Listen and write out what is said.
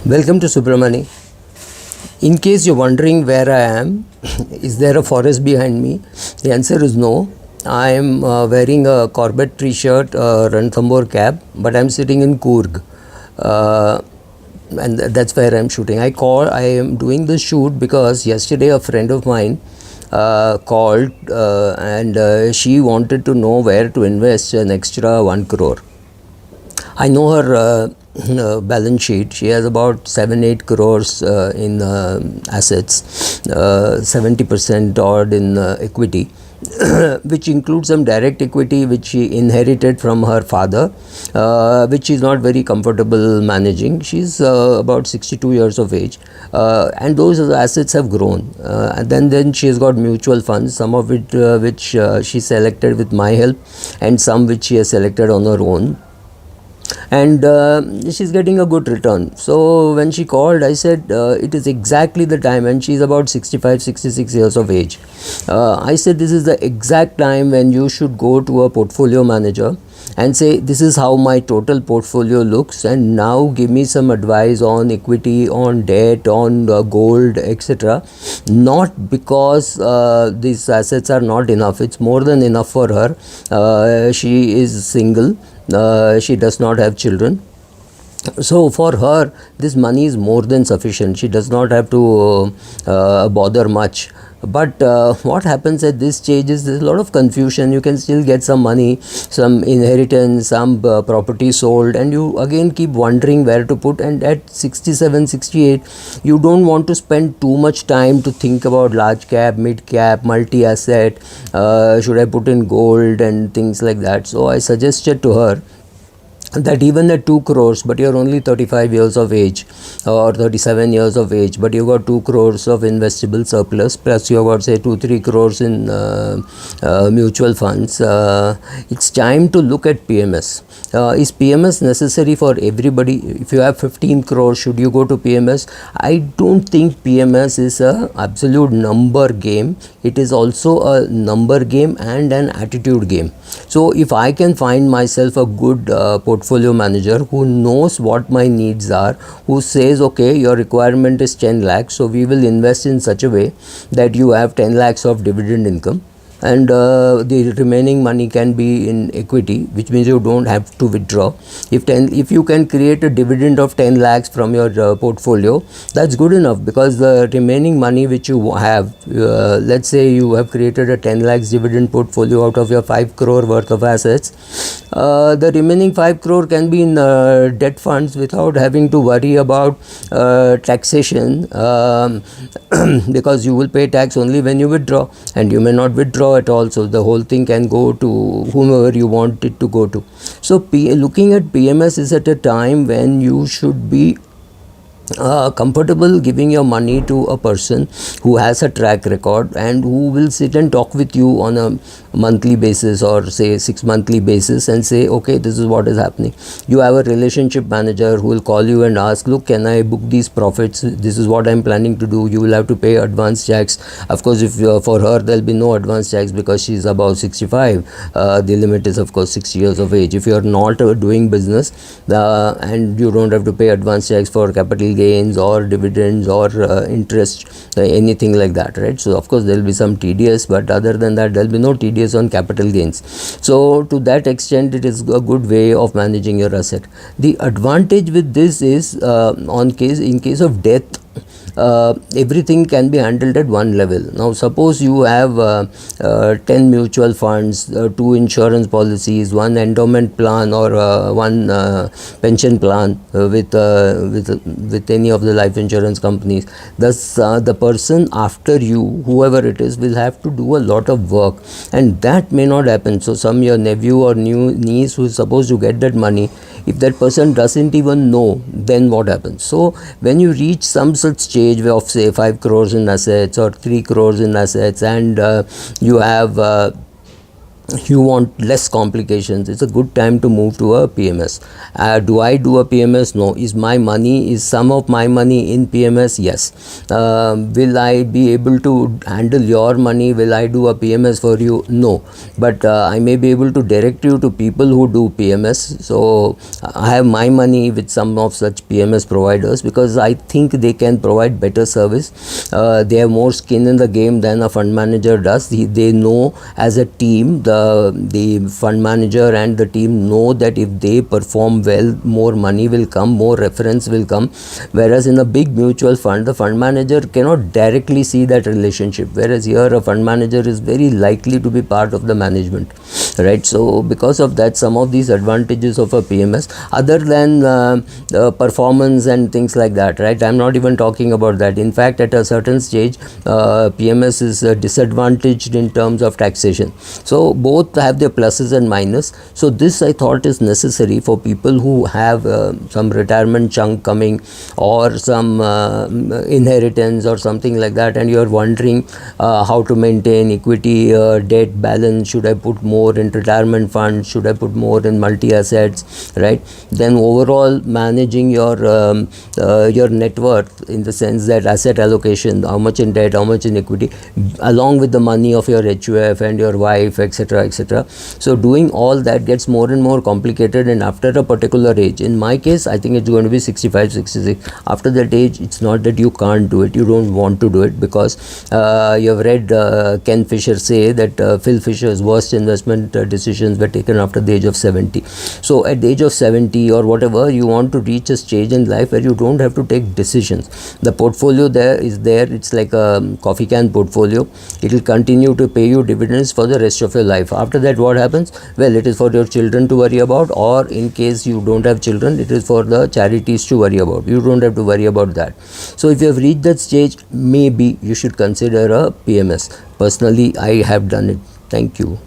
Welcome to Subramani. In case you're wondering where I am, is there a forest behind me? The answer is no. I am wearing a Corbett t-shirt, Ranthambore cap, but I'm sitting in Coorg. And that's where I'm shooting. I am doing the shoot because yesterday a friend of mine called and she wanted to know where to invest an extra 1 crore. I know her balance sheet. She has about 7-8 crores in assets, 70% odd in equity, which includes some direct equity which she inherited from her father, which she's not very comfortable managing. She's about 62 years of age, and those assets have grown. And then she has got mutual funds, some of it which she selected with my help, and some which she has selected on her own. And she's getting a good return. So when she called, I said it is exactly the time, and she's about 65-66 years of age. I said this is the exact time when you should go to a portfolio manager and say, this is how my total portfolio looks, and now give me some advice on equity, on debt, on gold, etc. Not because these assets are not enough. It's more than enough for her. She is single. She does not have children. So for her, this money is more than sufficient. She does not have to bother much. But what happens at this stage is there's a lot of confusion. You can still get some money, some inheritance, some property sold, and you again keep wondering where to put. And at 67, 68, you don't want to spend too much time to think about large cap, mid cap, multi-asset, should I put in gold and things like that. So I suggested to her that even at 2 crores, but you're only 35 years of age or 37 years of age, but you got 2 crores of investable surplus, plus you got say 2-3 crores in mutual funds. It's time to look at PMS. Is PMS necessary for everybody? If you have 15 crores, should you go to PMS? I don't think PMS is a absolute number game. It is also a number game and an attitude game. So if I can find myself a good portfolio manager who knows what my needs are, who says, okay, your requirement is 10 lakhs, so we will invest in such a way that you have 10 lakhs of dividend income, and the remaining money can be in equity, which means you don't have to withdraw. If you can create a dividend of 10 lakhs from your portfolio, that's good enough, because the remaining money which you have, let's say you have created a 10 lakhs dividend portfolio out of your 5 crore worth of assets, the remaining 5 crore can be in debt funds without having to worry about taxation, because you will pay tax only when you withdraw, and you may not withdraw at all. So the whole thing can go to whomever you want it to go to. So looking at PMS is at a time when you should be comfortable giving your money to a person who has a track record and who will sit and talk with you on a monthly basis or say 6 monthly basis and say, okay, this is what is happening. You have a relationship manager who will call you and ask, look, can I book these profits? This is what I'm planning to do. You will have to pay advance tax. Of course, if for her there will be no advance tax because she's above 65. The limit is of course 60 years of age. If you are not doing business and you don't have to pay advance tax for capital gains or dividends or interest, anything like that, right? So of course there will be some TDS, but other than that there will be no TDS on capital gains. So to that extent it is a good way of managing your asset. The advantage with this is in case of death, everything can be handled at one level. Now suppose you have 10 mutual funds, 2 insurance policies, 1 endowment plan or 1 pension plan with any of the life insurance companies. Thus the person after you, whoever it is, will have to do a lot of work, and that may not happen. So your nephew or niece who is supposed to get that money, if that person doesn't even know, then what happens? So when you reach some such stage of say 5 crores in assets or 3 crores in assets, and you have you want less complications, it's a good time to move to a PMS. Do I do a PMS? No. Is some of my money in PMS? Yes. Will I be able to handle your money? Will I do a PMS for you? No. But I may be able to direct you to people who do PMS. So I have my money with some of such PMS providers because I think they can provide better service. They have more skin in the game than a fund manager does. They know as a team, the fund manager and the team know that if they perform well, more money will come, more reference will come. Whereas in a big mutual fund, the fund manager cannot directly see that relationship. Whereas here, a fund manager is very likely to be part of the management, right? So because of that, some of these advantages of a PMS, other than performance and things like that, right? I'm not even talking about that. In fact, at a certain stage, PMS is disadvantaged in terms of taxation. So both have their pluses and minus. So this I thought is necessary for people who have some retirement chunk coming or some inheritance or something like that, and you're wondering how to maintain equity, debt balance. Should I put more in retirement funds? Should I put more in multi-assets, right? Then overall managing your net worth in the sense that asset allocation, how much in debt, how much in equity, along with the money of your HUF and your wife, etc., etc. So doing all that gets more and more complicated, and after a particular age, in my case I think it's going to be 65, 66. After that age, it's not that you can't do it, you don't want to do it, because you have read Ken Fisher say that Phil Fisher's worst investment decisions were taken after the age of 70. So at the age of 70 or whatever, you want to reach a stage in life where you don't have to take decisions. The portfolio is there, it's like a coffee can portfolio. It will continue to pay you dividends for the rest of your life. After that, what happens? Well, it is for your children to worry about, or in case you don't have children, it is for the charities to worry about. You don't have to worry about that. So if you have reached that stage, maybe you should consider a PMS. Personally, I have done it. Thank you.